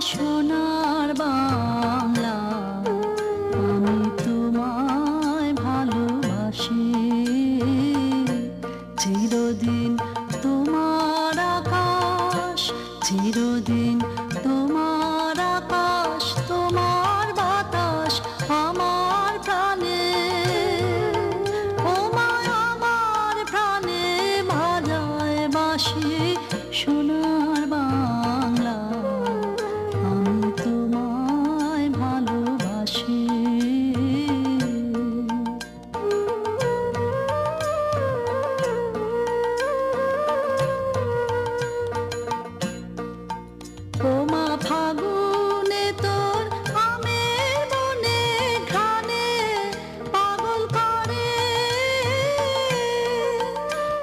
সোনার বাংলা, আমি তোমায় ভালোবাসি। চিরদিন তোমার আকাশ, চিরদিন তোমার আকাশ, তোমার বাতাস আমার প্রাণে, ওমায় আমার প্রাণে বাজায় বাঁশি। সোনার বাংলা, আমি তোমায় ভালোবাসি। ওমা ফাগুনে তোর আমের বনে ঘ্রাণে পাগল করে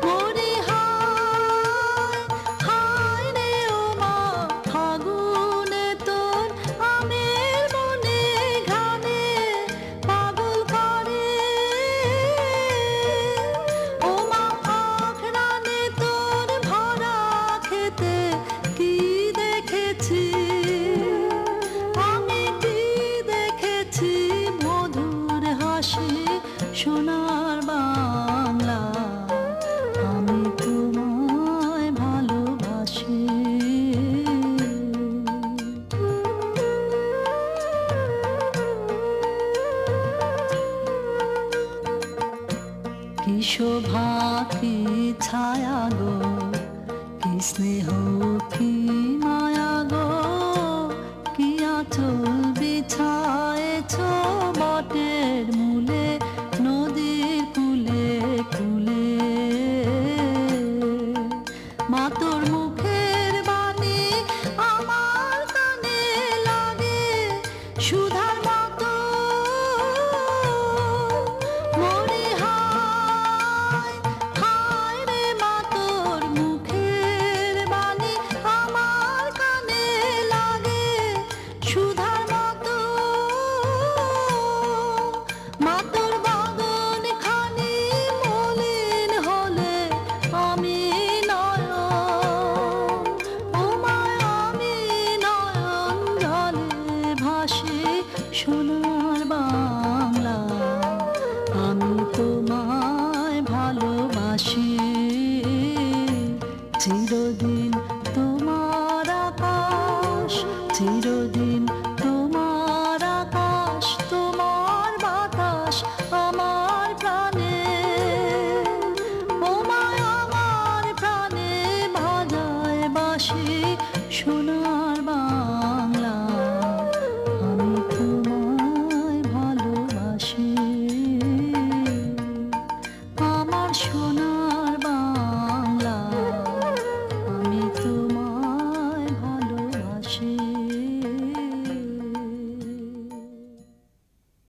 মরি, হায় হায় রে। ওমা ফাগুনে তোর আমের বনে ঘ্রাণে পাগল করে, ওমা আঘ্রাণে তোর ভরা খেতে কি দেখেছি, আমি কি দেখেছি মধুর হাসি। সোনার বাংলা, আমি তোমায় ভালোবাসি। কি শোভা কি ছায়া গো, কি স্নেহ কি